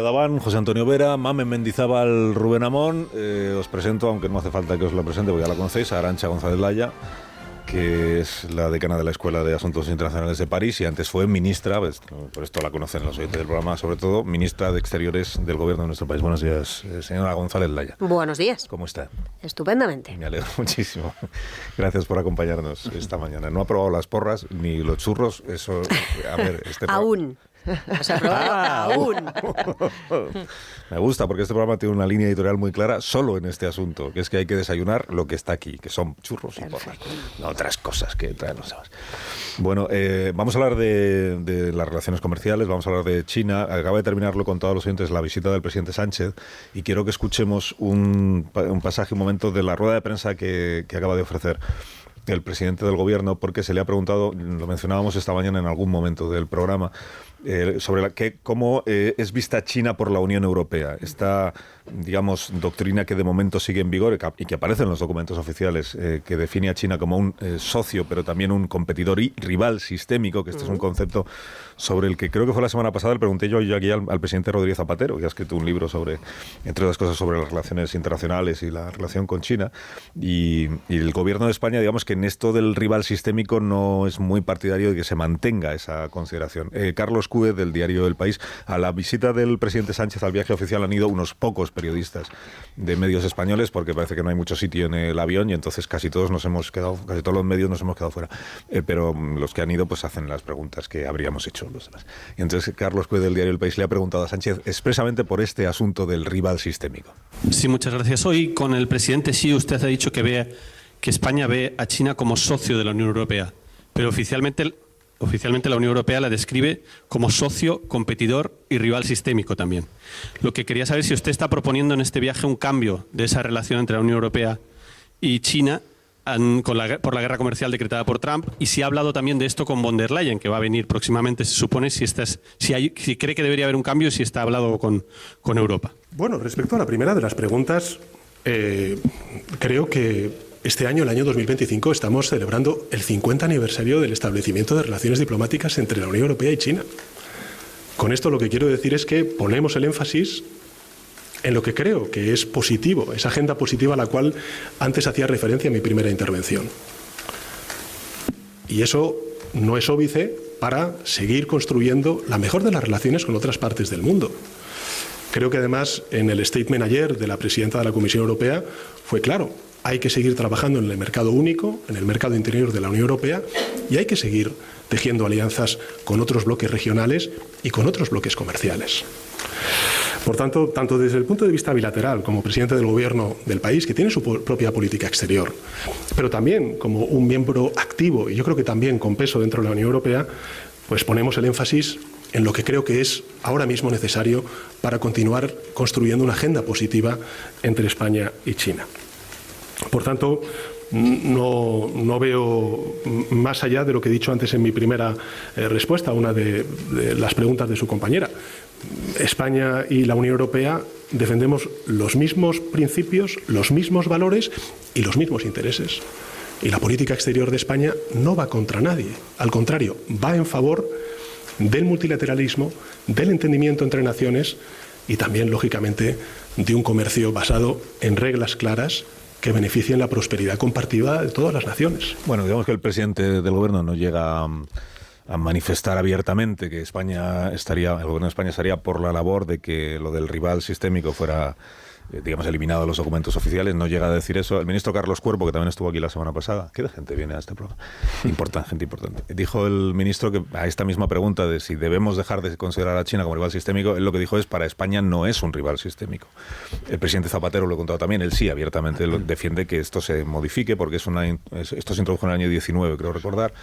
Daban, José Antonio Vera, Mamen Mendizábal, Rubén Amón. Os presento, aunque no hace falta que os lo presente porque ya la conocéis, a Arantxa González Laya, que es la decana de la Escuela de Asuntos Internacionales de París y antes fue ministra, pues, por esto la conocen los oyentes del programa, sobre todo ministra de Exteriores del Gobierno de nuestro país. Buenos días, señora González Laya. Buenos días. ¿Cómo está? Estupendamente. Me alegro muchísimo. Gracias por acompañarnos esta mañana. No ha probado las porras ni los churros, eso... A ver, Aún. O sea, aún. Me gusta porque este programa tiene una línea editorial muy clara solo en este asunto, que es que hay que desayunar lo que está aquí, que son churros y porras, no otras cosas que traen los demás. Bueno, vamos a hablar de las relaciones comerciales, vamos a hablar de China. Acaba de terminarlo con todos los oyentes la visita del presidente Sánchez y quiero que escuchemos un pasaje, un momento de la rueda de prensa que acaba de ofrecer el presidente del gobierno, porque se le ha preguntado, lo mencionábamos esta mañana en algún momento del programa, sobre cómo es vista China por la Unión Europea. Esta, digamos, doctrina que de momento sigue en vigor y que aparece en los documentos oficiales, que define a China como un socio, pero también un competidor y rival sistémico, que este es un concepto sobre el que creo que fue la semana pasada, le pregunté yo aquí al presidente Rodríguez Zapatero, que ha escrito un libro sobre, entre otras cosas, sobre las relaciones internacionales y la relación con China, y el gobierno de España, digamos que en esto del rival sistémico no es muy partidario de que se mantenga esa consideración. Carlos Cúez, del diario El País, a la visita del presidente Sánchez al viaje oficial han ido unos pocos periodistas de medios españoles, porque parece que no hay mucho sitio en el avión y entonces casi todos los medios nos hemos quedado fuera. Pero los que han ido pues hacen las preguntas que habríamos hecho los demás. Y entonces Carlos Cúez, del diario El País, le ha preguntado a Sánchez expresamente por este asunto del rival sistémico. Sí, muchas gracias. Hoy con el presidente Xi usted ha dicho que España ve a China como socio de la Unión Europea, pero oficialmente la Unión Europea la describe como socio, competidor y rival sistémico también. Lo que quería saber si usted está proponiendo en este viaje un cambio de esa relación entre la Unión Europea y China por la guerra comercial decretada por Trump, y si ha hablado también de esto con von der Leyen, que va a venir próximamente, se supone, si cree que debería haber un cambio, si está hablado con Europa. Bueno, respecto a la primera de las preguntas, creo que este año, el año 2025, estamos celebrando el 50 aniversario del establecimiento de relaciones diplomáticas entre la Unión Europea y China. Con esto lo que quiero decir es que ponemos el énfasis en lo que creo que es positivo, esa agenda positiva a la cual antes hacía referencia en mi primera intervención. Y eso no es óbice para seguir construyendo la mejor de las relaciones con otras partes del mundo. Creo que además en el statement ayer de la presidenta de la Comisión Europea fue claro. Hay que seguir trabajando en el mercado único, en el mercado interior de la Unión Europea, y hay que seguir tejiendo alianzas con otros bloques regionales y con otros bloques comerciales. Por tanto, tanto desde el punto de vista bilateral como presidente del gobierno del país, que tiene su propia política exterior, pero también como un miembro activo, y yo creo que también con peso dentro de la Unión Europea, pues ponemos el énfasis en lo que creo que es ahora mismo necesario para continuar construyendo una agenda positiva entre España y China. Por tanto, no veo más allá de lo que he dicho antes en mi primera respuesta a una de las preguntas de su compañera. España y la Unión Europea defendemos los mismos principios, los mismos valores y los mismos intereses. Y la política exterior de España no va contra nadie. Al contrario, va en favor del multilateralismo, del entendimiento entre naciones y también, lógicamente, de un comercio basado en reglas claras que beneficien la prosperidad compartida de todas las naciones. Bueno, digamos que el presidente del gobierno no llega a manifestar abiertamente que el gobierno de España estaría por la labor de que lo del rival sistémico fuera, digamos, eliminado de los documentos oficiales. No llega a decir eso. El ministro Carlos Cuerpo, que también estuvo aquí la semana pasada, ¿qué de gente viene a este programa? Gente importante. Dijo el ministro que a esta misma pregunta de si debemos dejar de considerar a China como rival sistémico, él lo que dijo es: para España no es un rival sistémico. El presidente Zapatero lo he contado también, él sí abiertamente defiende que esto se modifique porque esto se introdujo en el año 19, creo recordar,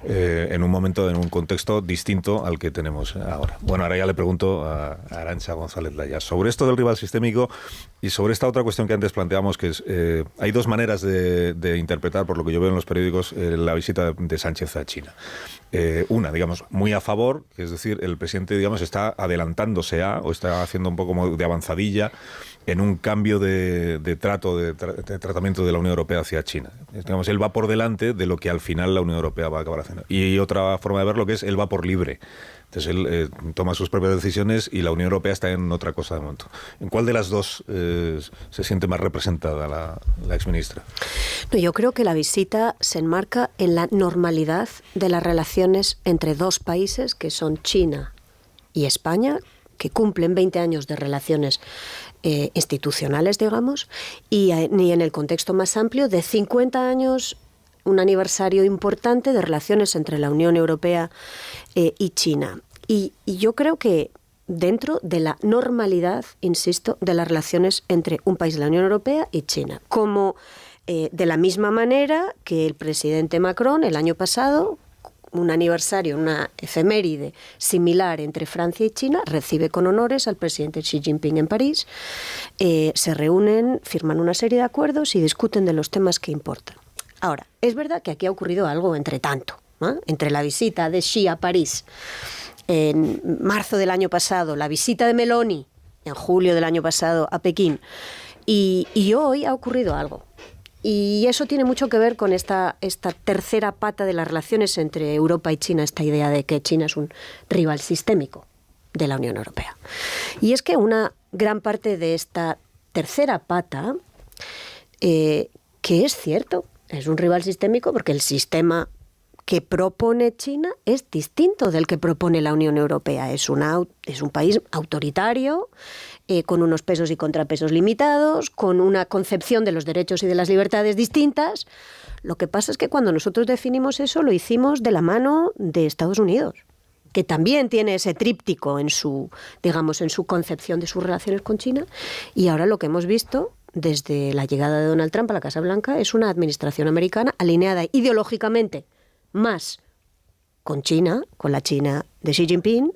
en un contexto distinto al que tenemos ahora. Bueno, ahora ya le pregunto a Arantxa González Laya sobre esto del rival sistémico y sobre esta otra cuestión que antes planteamos, que es hay dos maneras de interpretar, por lo que yo veo en los periódicos, la visita de Sánchez a China. Una, digamos, muy a favor, es decir, el presidente, digamos, está adelantándose o está haciendo un poco como de avanzadilla en un cambio de tratamiento de la Unión Europea hacia China. Digamos, él va por delante de lo que al final la Unión Europea va a acabar haciendo. Y otra forma de verlo que es él va por libre. Entonces él toma sus propias decisiones y la Unión Europea está en otra cosa de momento. ¿En cuál de las dos se siente más representada la exministra? No, yo creo que la visita se enmarca en la normalidad de las relaciones entre dos países que son China y España, que cumplen 20 años de relaciones institucionales, digamos, y en el contexto más amplio de 50 años, un aniversario importante de relaciones entre la Unión Europea y China. Y yo creo que dentro de la normalidad, insisto, de las relaciones entre un país de la Unión Europea y China, como de la misma manera que el presidente Macron el año pasado, un aniversario, una efeméride similar entre Francia y China, recibe con honores al presidente Xi Jinping en París, se reúnen, firman una serie de acuerdos y discuten de los temas que importan. Ahora, es verdad que aquí ha ocurrido algo entre tanto, ¿no? Entre la visita de Xi a París en marzo del año pasado, la visita de Meloni en julio del año pasado a Pekín, y hoy ha ocurrido algo. Y eso tiene mucho que ver con esta tercera pata de las relaciones entre Europa y China, esta idea de que China es un rival sistémico de la Unión Europea. Y es que una gran parte de esta tercera pata, que es cierto, es un rival sistémico porque el sistema que propone China es distinto del que propone la Unión Europea. Es un país autoritario, con unos pesos y contrapesos limitados, con una concepción de los derechos y de las libertades distintas. Lo que pasa es que cuando nosotros definimos eso, lo hicimos de la mano de Estados Unidos, que también tiene ese tríptico en su concepción de sus relaciones con China. Y ahora lo que hemos visto desde la llegada de Donald Trump a la Casa Blanca es una administración americana alineada ideológicamente más con China, con la China de Xi Jinping,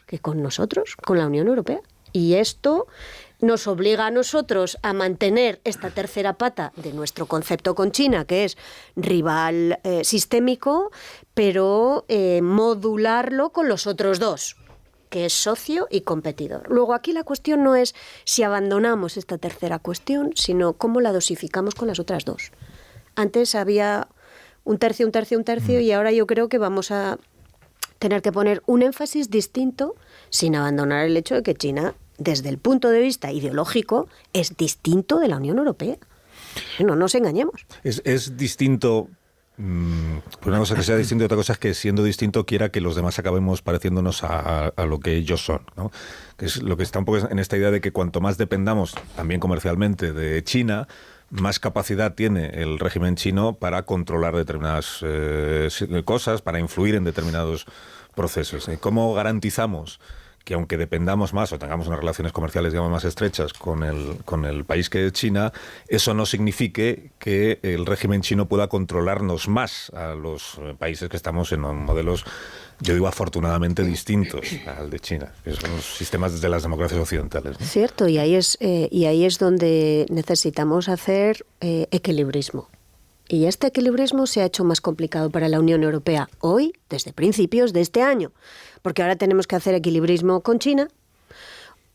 que con nosotros, con la Unión Europea. Y esto nos obliga a nosotros a mantener esta tercera pata de nuestro concepto con China, que es rival sistémico, pero modularlo con los otros dos, que es socio y competidor. Luego aquí la cuestión no es si abandonamos esta tercera cuestión, sino cómo la dosificamos con las otras dos. Antes había un tercio, y ahora yo creo que vamos a tener que poner un énfasis distinto sin abandonar el hecho de que China, desde el punto de vista ideológico, es distinto de la Unión Europea. No nos engañemos. Es distinto. Pues una cosa que sea distinto y otra cosa es que siendo distinto quiera que los demás acabemos pareciéndonos a lo que ellos son, ¿no? Que es lo que está un poco en esta idea de que cuanto más dependamos, también comercialmente, de China, más capacidad tiene el régimen chino para controlar determinadas cosas, para influir en determinados procesos. ¿Cómo garantizamos que aunque dependamos más o tengamos unas relaciones comerciales, digamos, más estrechas con el país que es China, eso no signifique que el régimen chino pueda controlarnos más a los países que estamos en modelos, yo digo, afortunadamente distintos al de China, que son los sistemas de las democracias occidentales, ¿no? Cierto, y ahí es donde necesitamos hacer equilibrismo. Y este equilibrismo se ha hecho más complicado para la Unión Europea hoy, desde principios de este año, porque ahora tenemos que hacer equilibrismo con China,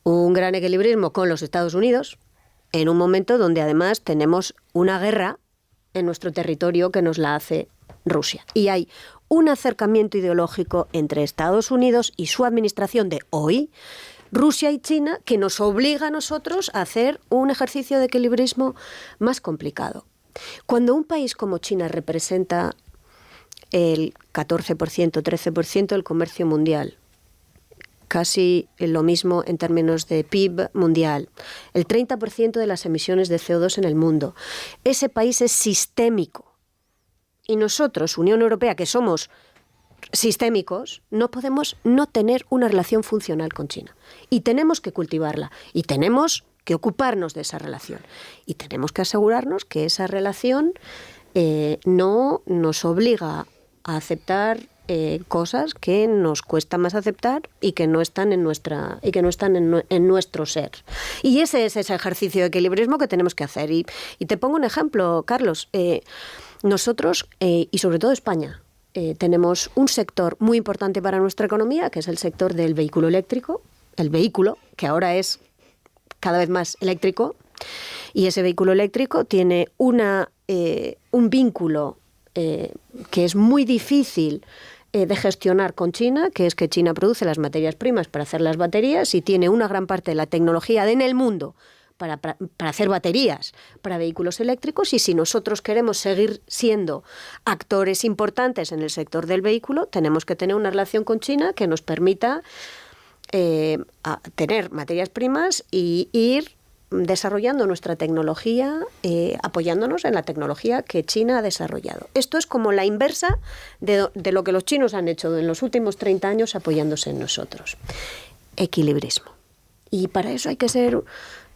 un gran equilibrismo con los Estados Unidos, en un momento donde además tenemos una guerra en nuestro territorio que nos la hace Rusia. Y hay un acercamiento ideológico entre Estados Unidos y su administración de hoy, Rusia y China, que nos obliga a nosotros a hacer un ejercicio de equilibrismo más complicado. Cuando un país como China representa el 14%, 13% del comercio mundial, casi lo mismo en términos de PIB mundial, el 30% de las emisiones de CO2 en el mundo, ese país es sistémico. Y nosotros, Unión Europea, que somos sistémicos, no podemos no tener una relación funcional con China. Y tenemos que cultivarla. Y tenemos que ocuparnos de esa relación. Y tenemos que asegurarnos que esa relación no nos obliga a aceptar cosas que nos cuesta más aceptar y que no están en nuestro ser. Y ese es ese ejercicio de equilibrismo que tenemos que hacer. Y te pongo un ejemplo, Carlos. Nosotros, y sobre todo España, tenemos un sector muy importante para nuestra economía, que es el sector del vehículo eléctrico, el vehículo, que ahora es cada vez más eléctrico, y ese vehículo eléctrico tiene un vínculo que es muy difícil de gestionar con China, que es que China produce las materias primas para hacer las baterías y tiene una gran parte de la tecnología en el mundo para hacer baterías para vehículos eléctricos, y si nosotros queremos seguir siendo actores importantes en el sector del vehículo, tenemos que tener una relación con China que nos permita tener materias primas y ir desarrollando nuestra tecnología, apoyándonos en la tecnología que China ha desarrollado. Esto es como la inversa de lo que los chinos han hecho en los últimos 30 años apoyándose en nosotros. Equilibrismo. Y para eso hay que ser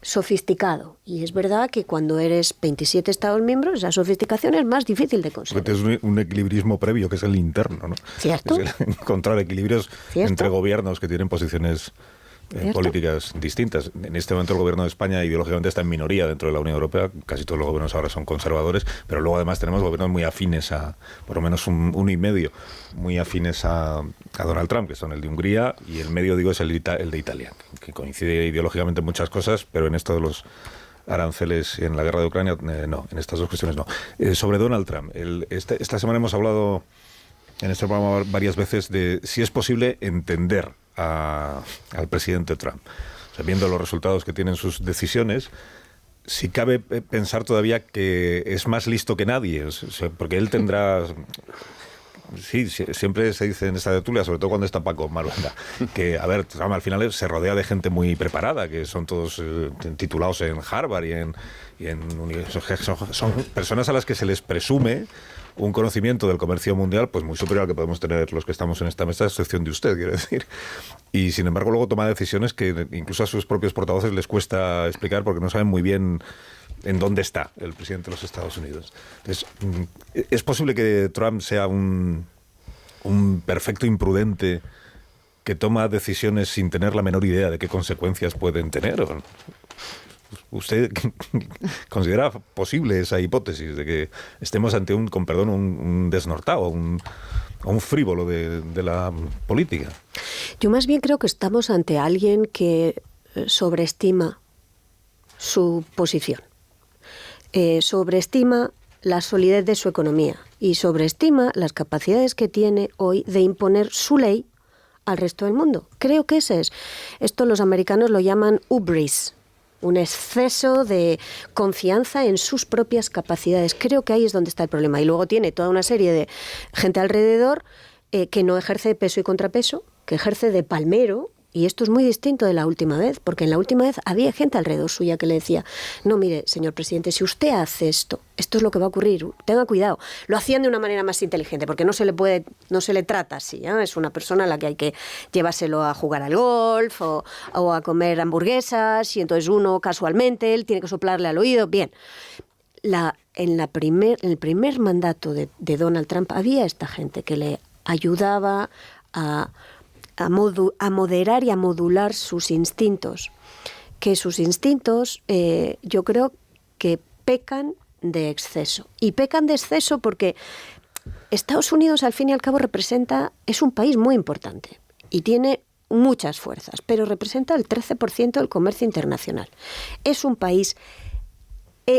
sofisticado. Y es verdad que cuando eres 27 Estados miembros, esa sofisticación es más difícil de conseguir. Porque es un equilibrismo previo, que es el interno, ¿no? ¿Cierto? Es encontrar equilibrios entre gobiernos que tienen posiciones políticas distintas. En este momento el gobierno de España ideológicamente está en minoría dentro de la Unión Europea, casi todos los gobiernos ahora son conservadores, pero luego además tenemos gobiernos muy afines por lo menos uno y medio, muy afines a Donald Trump, que son el de Hungría, y el medio, digo, es el de Italia, que coincide ideológicamente en muchas cosas, pero en esto de los aranceles y en la guerra de Ucrania, no, en estas dos cuestiones no. Sobre Donald Trump, esta semana hemos hablado en este programa varias veces de si es posible entender al presidente Trump. O sea, viendo los resultados que tienen sus decisiones, si cabe pensar todavía que es más listo que nadie, o sea, porque él tendrá... Sí, siempre se dice en esta tertulia, sobre todo cuando está Paco Maruenda, que, a ver, Trump al final se rodea de gente muy preparada, que son todos titulados en Harvard son personas a las que se les presume un conocimiento del comercio mundial pues muy superior al que podemos tener los que estamos en esta mesa, a excepción de usted, quiero decir. Y sin embargo luego toma decisiones que incluso a sus propios portavoces les cuesta explicar porque no saben muy bien en dónde está el presidente de los Estados Unidos. Entonces, ¿es posible que Trump sea un perfecto imprudente que toma decisiones sin tener la menor idea de qué consecuencias pueden tener? ¿Usted considera posible esa hipótesis de que estemos ante un desnortado, un frívolo de la política? Yo más bien creo que estamos ante alguien que sobreestima su posición, sobreestima la solidez de su economía y sobreestima las capacidades que tiene hoy de imponer su ley al resto del mundo. Creo que ese es. Esto los americanos lo llaman hubris, un exceso de confianza en sus propias capacidades. Creo que ahí es donde está el problema. Y luego tiene toda una serie de gente alrededor que no ejerce de peso y contrapeso, que ejerce de palmero. Y esto es muy distinto de la última vez, porque en la última vez había gente alrededor suya que le decía, no, mire, señor presidente, si usted hace esto es lo que va a ocurrir, tenga cuidado. Lo hacían de una manera más inteligente, porque no se le trata así, ¿eh? Es una persona a la que hay que llevárselo a jugar al golf o a comer hamburguesas, y entonces uno casualmente, él tiene que soplarle al oído. Bien, en el primer mandato de Donald Trump había esta gente que le ayudaba a moderar y a modular sus instintos, que sus instintos yo creo que pecan de exceso. Y pecan de exceso porque Estados Unidos al fin y al cabo es un país muy importante y tiene muchas fuerzas, pero representa el 13% del comercio internacional. Es un país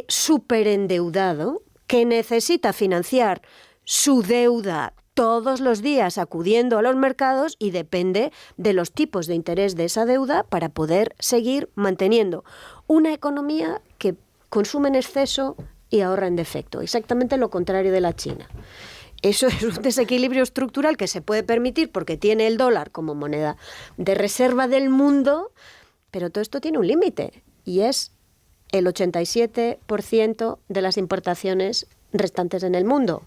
súper endeudado que necesita financiar su deuda todos los días acudiendo a los mercados y depende de los tipos de interés de esa deuda para poder seguir manteniendo una economía que consume en exceso y ahorra en defecto. Exactamente lo contrario de la China. Eso es un desequilibrio estructural que se puede permitir porque tiene el dólar como moneda de reserva del mundo, pero todo esto tiene un límite y es el 87% de las importaciones restantes en el mundo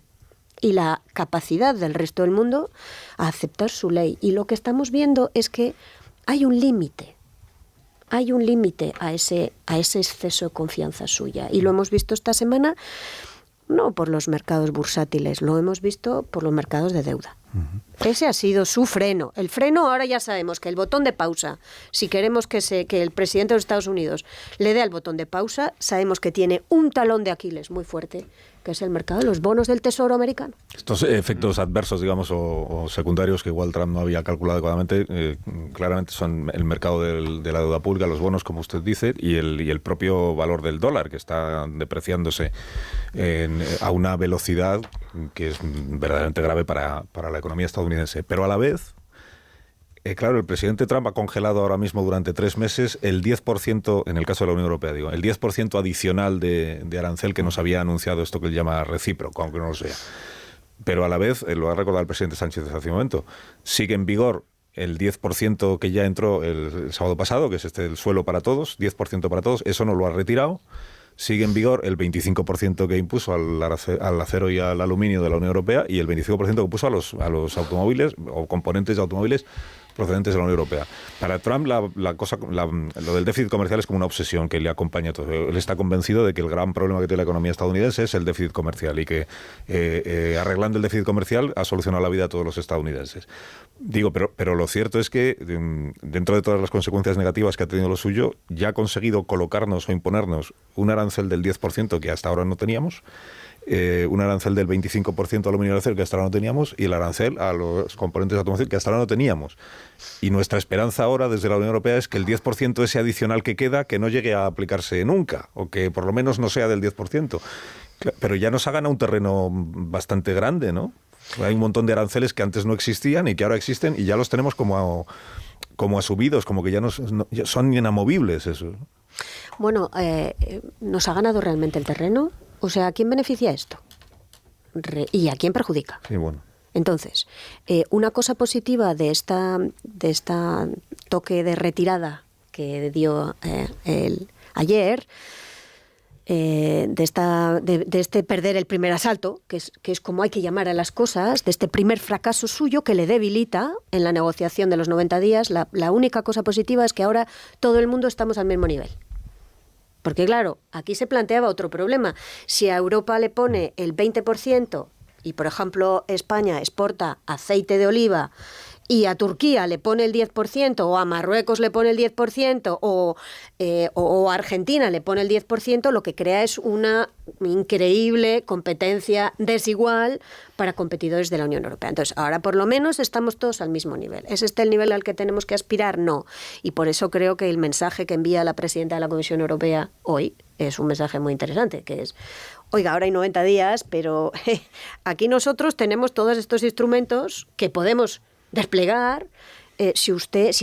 y la capacidad del resto del mundo a aceptar su ley. Y lo que estamos viendo es que hay un límite a ese exceso de confianza suya. Y lo hemos visto esta semana, no por los mercados bursátiles, lo hemos visto por los mercados de deuda. Uh-huh. Ese ha sido su freno. El freno, ahora ya sabemos que el botón de pausa, si queremos que el presidente de los Estados Unidos le dé al botón de pausa, sabemos que tiene un talón de Aquiles muy fuerte, que es el mercado de los bonos del Tesoro americano. Estos efectos adversos, digamos, o secundarios que igual Trump no había calculado adecuadamente, claramente son el mercado de la deuda pública, los bonos, como usted dice, y el propio valor del dólar, que está depreciándose a una velocidad que es verdaderamente grave para la economía estadounidense. Pero a la vez, claro, el presidente Trump ha congelado ahora mismo durante 3 meses el 10%, en el caso de la Unión Europea, digo, el 10% adicional de arancel que nos había anunciado, esto que él llama recíproco, aunque no lo sea. Pero a la vez, lo ha recordado el presidente Sánchez hace un momento, sigue en vigor el 10% que ya entró el sábado pasado, que es el suelo para todos, 10% para todos, eso no lo ha retirado. Sigue en vigor el 25% que impuso al acero y al aluminio de la Unión Europea y el 25% que puso a los automóviles o componentes de automóviles procedentes de la Unión Europea. Para Trump lo del déficit comercial es como una obsesión que le acompaña a todo. Él está convencido de que el gran problema que tiene la economía estadounidense es el déficit comercial y que arreglando el déficit comercial ha solucionado la vida a todos los estadounidenses. Digo, pero lo cierto es que dentro de todas las consecuencias negativas que ha tenido lo suyo, ya ha conseguido colocarnos o imponernos un arancel del 10% que hasta ahora no teníamos, un arancel del 25% al aluminio y acero que hasta ahora no teníamos y el arancel a los componentes de automoción que hasta ahora no teníamos. Y nuestra esperanza ahora desde la Unión Europea es que el 10% ese adicional que queda, que no llegue a aplicarse nunca, o que por lo menos no sea del 10%. Pero ya nos ha ganado un terreno bastante grande, ¿no? Hay un montón de aranceles que antes no existían y que ahora existen y ya los tenemos como asumidos, como que ya son inamovibles eso. Bueno, ¿nos ha ganado realmente el terreno? O sea, ¿a quién beneficia esto? ¿Y a quién perjudica? Sí, bueno. Entonces, una cosa positiva de esta toque de retirada que dio ayer, de este perder el primer asalto, que es como hay que llamar a las cosas, de este primer fracaso suyo que le debilita en la negociación de los 90 días, la única cosa positiva es que ahora todo el mundo estamos al mismo nivel. Porque claro, aquí se planteaba otro problema. Si a Europa le pone el 20% y, por ejemplo, España exporta aceite de oliva y a Turquía le pone el 10% o a Marruecos le pone el 10% o a Argentina le pone el 10%, lo que crea es una increíble competencia desigual para competidores de la Unión Europea. Entonces, ahora por lo menos estamos todos al mismo nivel. ¿Es este el nivel al que tenemos que aspirar? No. Y por eso creo que el mensaje que envía la presidenta de la Comisión Europea hoy es un mensaje muy interesante, que es: oiga, ahora hay 90 días, pero aquí nosotros tenemos todos estos instrumentos que podemos desplegar si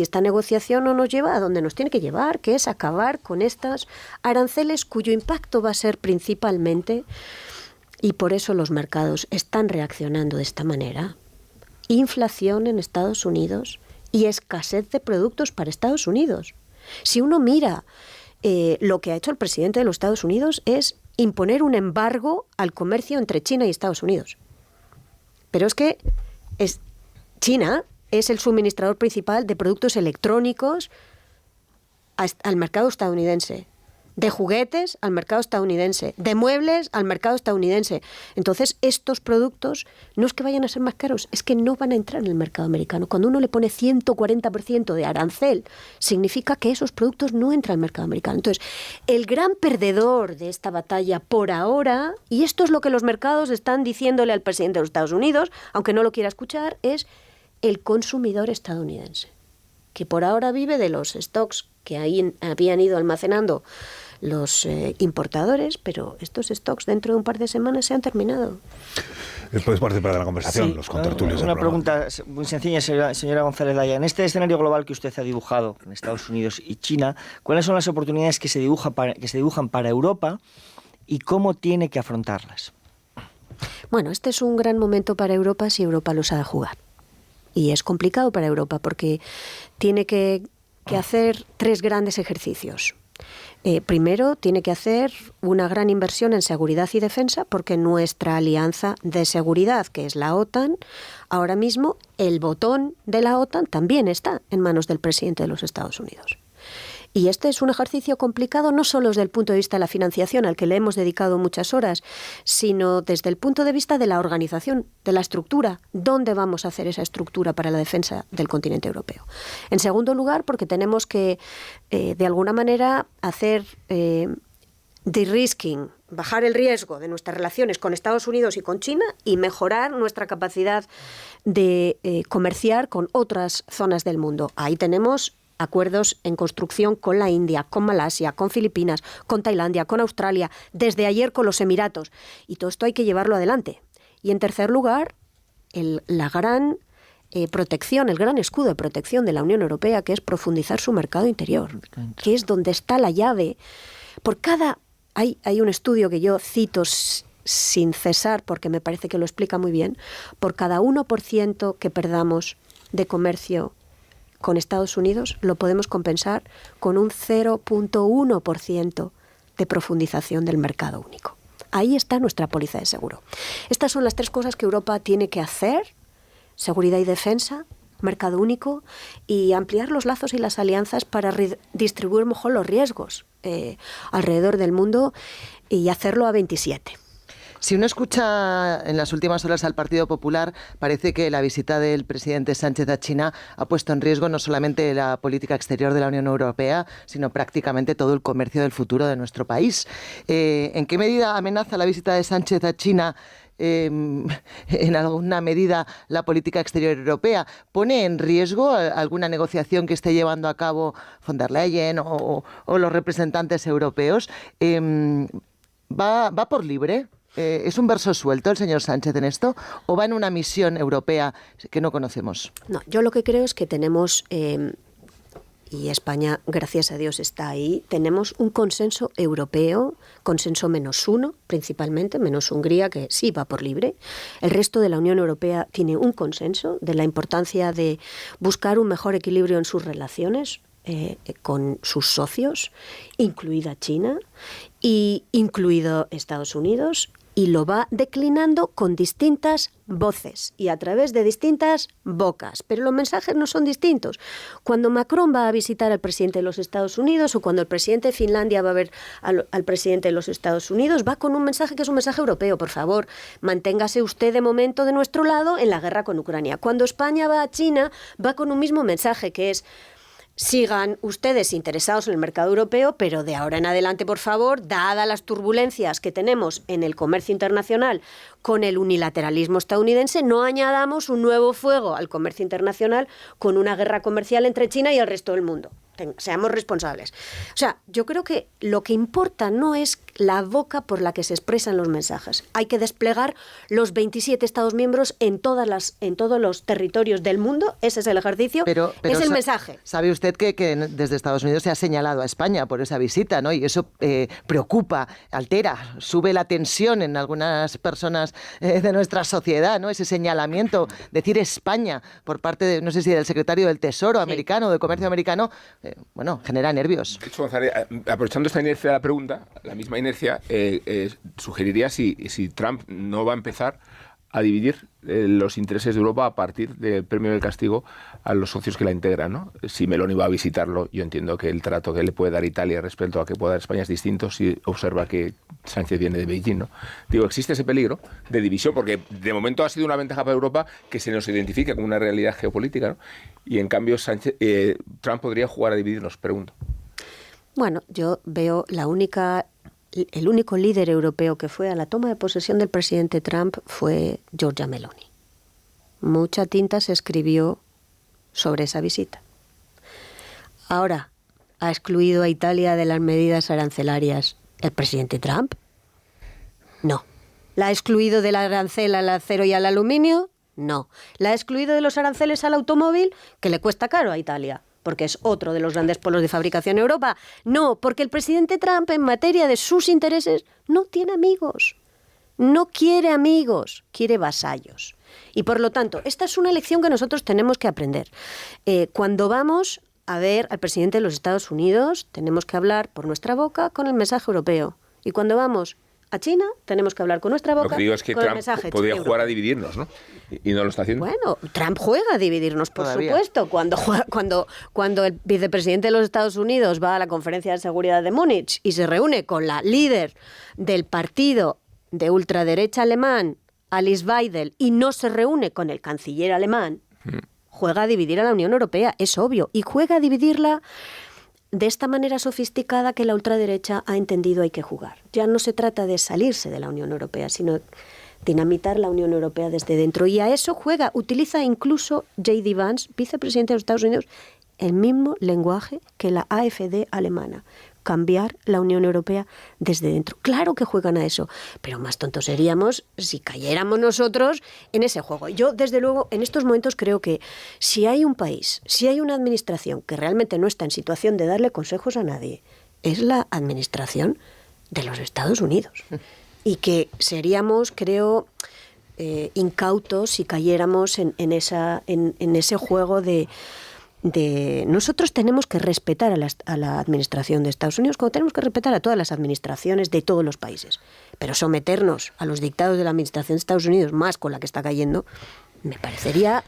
esta negociación no nos lleva a donde nos tiene que llevar, que es acabar con estos aranceles cuyo impacto va a ser principalmente, y por eso los mercados están reaccionando de esta manera, inflación en Estados Unidos y escasez de productos para Estados Unidos. Si uno mira lo que ha hecho el presidente de los Estados Unidos es imponer un embargo al comercio entre China y Estados Unidos. Pero es que China es el suministrador principal de productos electrónicos al mercado estadounidense, de juguetes al mercado estadounidense, de muebles al mercado estadounidense. Entonces, estos productos no es que vayan a ser más caros, es que no van a entrar en el mercado americano. Cuando uno le pone 140% de arancel, significa que esos productos no entran al mercado americano. Entonces, el gran perdedor de esta batalla por ahora, y esto es lo que los mercados están diciéndole al presidente de los Estados Unidos, aunque no lo quiera escuchar, es el consumidor estadounidense, que por ahora vive de los stocks que ahí habían ido almacenando los importadores, pero estos stocks dentro de un par de semanas se han terminado. Puedes participar de la conversación, sí, los contertulios. Una pregunta muy sencilla, señora González Laya. En este escenario global que usted ha dibujado en Estados Unidos y China, ¿cuáles son las oportunidades que se dibujan para Europa y cómo tiene que afrontarlas? Bueno, este es un gran momento para Europa si Europa lo sabe jugar. Y es complicado para Europa porque tiene que hacer 3 grandes ejercicios. Primero, tiene que hacer una gran inversión en seguridad y defensa porque nuestra alianza de seguridad, que es la OTAN, ahora mismo el botón de la OTAN también está en manos del presidente de los Estados Unidos. Y este es un ejercicio complicado no solo desde el punto de vista de la financiación, al que le hemos dedicado muchas horas, sino desde el punto de vista de la organización, de la estructura. ¿Dónde vamos a hacer esa estructura para la defensa del continente europeo? En segundo lugar, porque tenemos que, de alguna manera, hacer de-risking, bajar el riesgo de nuestras relaciones con Estados Unidos y con China y mejorar nuestra capacidad de comerciar con otras zonas del mundo. Ahí tenemos acuerdos en construcción con la India, con Malasia, con Filipinas, con Tailandia, con Australia, desde ayer con los Emiratos. Y todo esto hay que llevarlo adelante. Y en tercer lugar, la gran protección, el gran escudo de protección de la Unión Europea, que es profundizar su mercado interior, que es donde está la llave. Hay un estudio que yo cito sin cesar, porque me parece que lo explica muy bien. Por cada 1% que perdamos de comercio con Estados Unidos, lo podemos compensar con un 0,1% de profundización del mercado único. Ahí está nuestra póliza de seguro. Estas son las 3 cosas que Europa tiene que hacer: seguridad y defensa, mercado único y ampliar los lazos y las alianzas para distribuir mejor los riesgos alrededor del mundo y hacerlo a 27. Si uno escucha en las últimas horas al Partido Popular, parece que la visita del presidente Sánchez a China ha puesto en riesgo no solamente la política exterior de la Unión Europea, sino prácticamente todo el comercio del futuro de nuestro país. ¿En qué medida amenaza la visita de Sánchez a China en alguna medida la política exterior europea? ¿Pone en riesgo alguna negociación que esté llevando a cabo von der Leyen o los representantes europeos? ¿Va por libre? ¿Es un verso suelto el señor Sánchez en esto o va en una misión europea que no conocemos? No, yo lo que creo es que tenemos, y España, gracias a Dios, está ahí, tenemos un consenso europeo, consenso -1, principalmente, menos Hungría, que sí va por libre. El resto de la Unión Europea tiene un consenso de la importancia de buscar un mejor equilibrio en sus relaciones con sus socios, incluida China y incluido Estados Unidos, y lo va declinando con distintas voces y a través de distintas bocas. Pero los mensajes no son distintos. Cuando Macron va a visitar al presidente de los Estados Unidos o cuando el presidente de Finlandia va a ver al presidente de los Estados Unidos, va con un mensaje que es un mensaje europeo. Por favor, manténgase usted de momento de nuestro lado en la guerra con Ucrania. Cuando España va a China, va con un mismo mensaje que es: sigan ustedes interesados en el mercado europeo, pero de ahora en adelante, por favor, dadas las turbulencias que tenemos en el comercio internacional con el unilateralismo estadounidense, no añadamos un nuevo fuego al comercio internacional con una guerra comercial entre China y el resto del mundo. Seamos responsables. O sea, yo creo que lo que importa no es la boca por la que se expresan los mensajes. Hay que desplegar los 27 Estados miembros en todos los territorios del mundo. Ese es el ejercicio, pero es el mensaje. Sabe usted que desde Estados Unidos se ha señalado a España por esa visita, ¿no? Y eso preocupa, altera, sube la tensión en algunas personas de nuestra sociedad, ¿no? Ese señalamiento, decir España por parte de, no sé si del secretario del Tesoro americano, de Comercio americano, genera nervios. De hecho, González, aprovechando esta inercia de la pregunta, la misma inercia, sugeriría si Trump no va a empezar a dividir los intereses de Europa a partir del premio del castigo a los socios que la integran, ¿no? Si Meloni va a visitarlo, yo entiendo que el trato que le puede dar Italia respecto a que pueda dar España es distinto si observa que Sánchez viene de Beijing, ¿no? Digo, existe ese peligro de división, porque de momento ha sido una ventaja para Europa que se nos identifica como una realidad geopolítica, ¿no? Y en cambio Trump podría jugar a dividirnos, pregunto. Bueno, yo veo el único líder europeo que fue a la toma de posesión del presidente Trump fue Giorgia Meloni. Mucha tinta se escribió sobre esa visita. Ahora, ¿ha excluido a Italia de las medidas arancelarias el presidente Trump? No. ¿La ha excluido del arancel al acero y al aluminio? No. ¿La ha excluido de los aranceles al automóvil? Que le cuesta caro a Italia, porque es otro de los grandes polos de fabricación en Europa. No, porque el presidente Trump, en materia de sus intereses, no tiene amigos. No quiere amigos, quiere vasallos. Y por lo tanto, esta es una lección que nosotros tenemos que aprender. Cuando vamos a ver al presidente de los Estados Unidos, tenemos que hablar por nuestra boca con el mensaje europeo. Y cuando vamos a China, tenemos que hablar con nuestra boca. Lo que digo es que con Trump el mensaje podría europeo. jugar a dividirnos, ¿no? Y no lo está haciendo. Bueno, Trump juega a dividirnos, por supuesto. Cuando el vicepresidente de los Estados Unidos va a la Conferencia de Seguridad de Múnich y se reúne con la líder del partido de ultraderecha alemán, Alice Weidel, y no se reúne con el canciller alemán, juega a dividir a la Unión Europea, es obvio. Y juega a dividirla de esta manera sofisticada que la ultraderecha ha entendido hay que jugar. Ya no se trata de salirse de la Unión Europea, sino dinamitar la Unión Europea desde dentro. Y a eso utiliza incluso J.D. Vance, vicepresidente de los Estados Unidos, el mismo lenguaje que la AfD alemana. Cambiar la Unión Europea desde dentro. Claro que juegan a eso, pero más tontos seríamos si cayéramos nosotros en ese juego. Yo, desde luego, en estos momentos creo que si hay un país, si hay una administración que realmente no está en situación de darle consejos a nadie, es la administración de los Estados Unidos. Y que seríamos, creo, incautos si cayéramos en ese juego de nosotros tenemos que respetar a la administración de Estados Unidos, como tenemos que respetar a todas las administraciones de todos los países. Pero someternos a los dictados de la administración de Estados Unidos, más con la que está cayendo, me parecería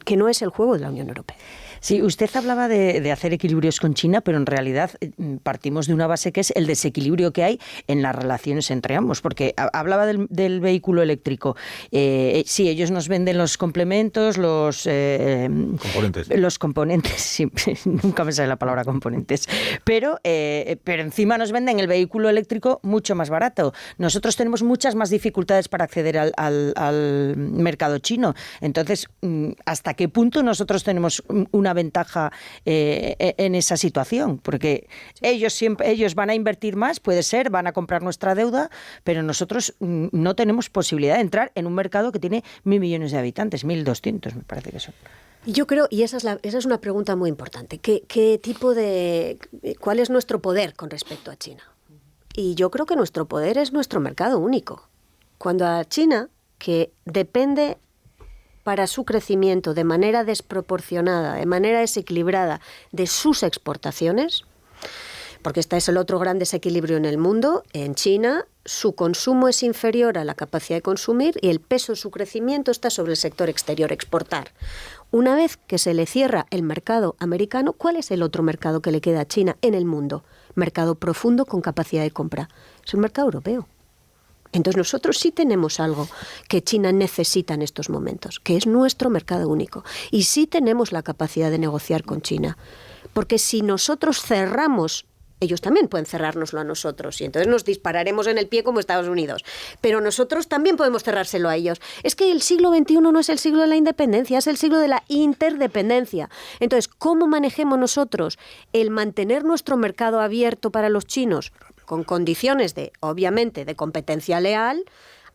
que no es el juego de la Unión Europea. Sí, usted hablaba de hacer equilibrios con China, pero en realidad partimos de una base que es el desequilibrio que hay en las relaciones entre ambos, porque hablaba del vehículo eléctrico. Sí, ellos nos venden los complementos, los componentes, sí, nunca me sale la palabra componentes, pero encima nos venden el vehículo eléctrico mucho más barato. Nosotros tenemos muchas más dificultades para acceder al mercado chino. Entonces, ¿hasta qué punto nosotros tenemos una ventaja en esa situación? Porque ellos van a invertir más, puede ser, van a comprar nuestra deuda, pero nosotros no tenemos posibilidad de entrar en un mercado que tiene 1.000 millones de habitantes, 1.200 me parece que son. Yo creo, y esa es una pregunta muy importante, ¿cuál es nuestro poder con respecto a China? Y yo creo que nuestro poder es nuestro mercado único. Cuando a China, que depende para su crecimiento de manera desproporcionada, de manera desequilibrada de sus exportaciones, porque este es el otro gran desequilibrio en el mundo. En China su consumo es inferior a la capacidad de consumir y el peso de su crecimiento está sobre el sector exterior, exportar. Una vez que se le cierra el mercado americano, ¿cuál es el otro mercado que le queda a China en el mundo? Mercado profundo con capacidad de compra. Es el mercado europeo. Entonces nosotros sí tenemos algo que China necesita en estos momentos, que es nuestro mercado único. Y sí tenemos la capacidad de negociar con China. Porque si nosotros cerramos, ellos también pueden cerrárnoslo a nosotros y entonces nos dispararemos en el pie como Estados Unidos. Pero nosotros también podemos cerrárselo a ellos. Es que el siglo XXI no es el siglo de la independencia, es el siglo de la interdependencia. Entonces, ¿cómo manejemos nosotros el mantener nuestro mercado abierto para los chinos? Con condiciones obviamente, de competencia leal,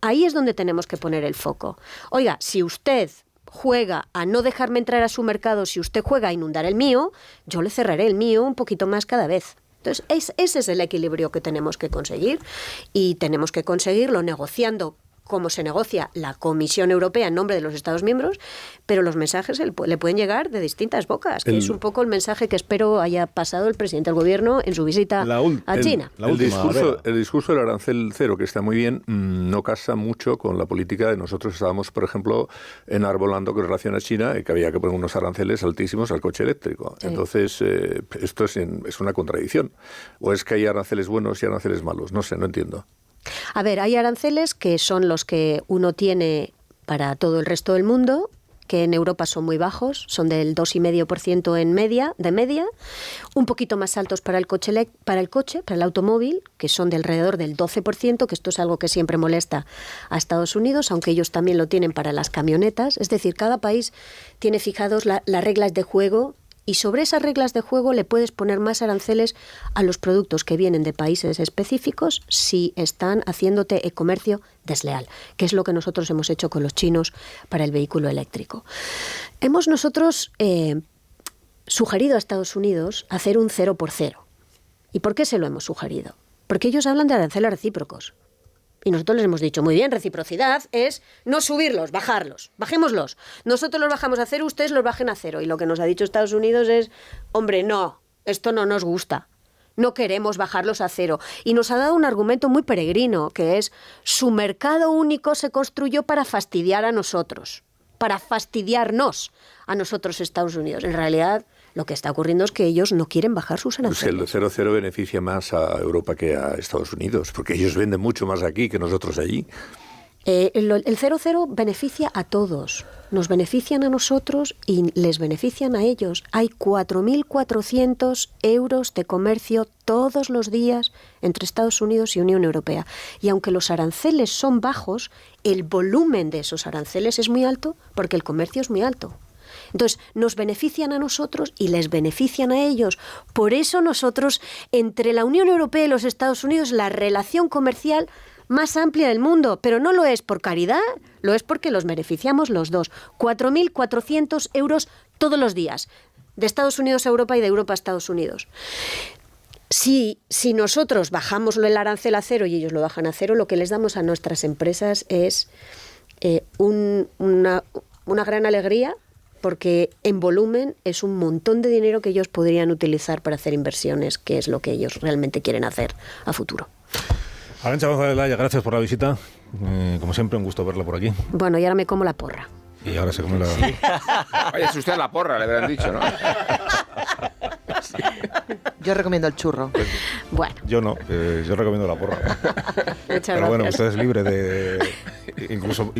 ahí es donde tenemos que poner el foco. Oiga, si usted juega a no dejarme entrar a su mercado, si usted juega a inundar el mío, yo le cerraré el mío un poquito más cada vez. Entonces, ese es el equilibrio que tenemos que conseguir y tenemos que conseguirlo negociando como se negocia la Comisión Europea en nombre de los Estados miembros, pero los mensajes le pueden llegar de distintas bocas, que es un poco el mensaje que espero haya pasado el presidente del Gobierno en su visita a China. El discurso del arancel cero, que está muy bien, no casa mucho con la política de nosotros. Estábamos, por ejemplo, enarbolando con relación a China que había que poner unos aranceles altísimos al coche eléctrico. Sí. Entonces, esto es una contradicción. ¿O es que hay aranceles buenos y aranceles malos? No sé, no entiendo. A ver, hay aranceles que son los que uno tiene para todo el resto del mundo, que en Europa son muy bajos, son del 2,5% de media, un poquito más altos para el automóvil, que son de alrededor del 12%, que esto es algo que siempre molesta a Estados Unidos, aunque ellos también lo tienen para las camionetas. Es decir, cada país tiene fijados las reglas de juego. Y sobre esas reglas de juego le puedes poner más aranceles a los productos que vienen de países específicos si están haciéndote comercio desleal, que es lo que nosotros hemos hecho con los chinos para el vehículo eléctrico. Hemos nosotros sugerido a Estados Unidos hacer un 0 por 0. ¿Y por qué se lo hemos sugerido? Porque ellos hablan de aranceles recíprocos. Y nosotros les hemos dicho, muy bien, reciprocidad es no subirlos, bajarlos, bajémoslos. Nosotros los bajamos a cero, ustedes los bajen a cero. Y lo que nos ha dicho Estados Unidos es, hombre, no, esto no nos gusta. No queremos bajarlos a cero. Y nos ha dado un argumento muy peregrino, que es, su mercado único se construyó para fastidiar a nosotros, para fastidiarnos a nosotros Estados Unidos. En realidad, lo que está ocurriendo es que ellos no quieren bajar sus aranceles. El 0,0 beneficia más a Europa que a Estados Unidos, porque ellos venden mucho más aquí que nosotros allí. El 0,0 beneficia a todos. Nos benefician a nosotros y les benefician a ellos. Hay 4.400 euros de comercio todos los días entre Estados Unidos y Unión Europea. Y aunque los aranceles son bajos, el volumen de esos aranceles es muy alto porque el comercio es muy alto. Entonces, nos benefician a nosotros y les benefician a ellos. Por eso nosotros, entre la Unión Europea y los Estados Unidos, la relación comercial más amplia del mundo, pero no lo es por caridad, lo es porque los beneficiamos los dos. 4.400 euros todos los días, de Estados Unidos a Europa y de Europa a Estados Unidos. Si nosotros bajamos el arancel a cero y ellos lo bajan a cero, lo que les damos a nuestras empresas es una gran alegría, porque en volumen es un montón de dinero que ellos podrían utilizar para hacer inversiones, que es lo que ellos realmente quieren hacer a futuro. Arantxa González Laya, gracias por la visita. Como siempre, un gusto verla por aquí. Bueno, y ahora me como la porra. Y ahora se come la... Oye, es usted la porra, le habrán dicho, ¿no? Yo recomiendo el churro. Bueno. Yo no, yo recomiendo la porra. Muchas Pero bueno, gracias. usted es libre de... Incluso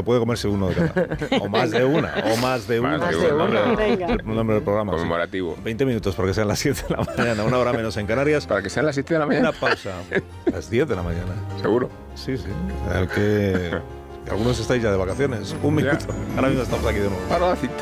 puede comerse uno de cada. O más de una. Más de una. El nombre del programa. Conmemorativo. Sí. 20 minutos porque sean las 7 de la mañana, una hora menos en Canarias. Para que sean las 7 de la mañana. Una pausa. Las 10 de la mañana. ¿Seguro? Sí. Algunos estáis ya de vacaciones. Un minuto. Ahora mismo estamos aquí de nuevo. Para la cita.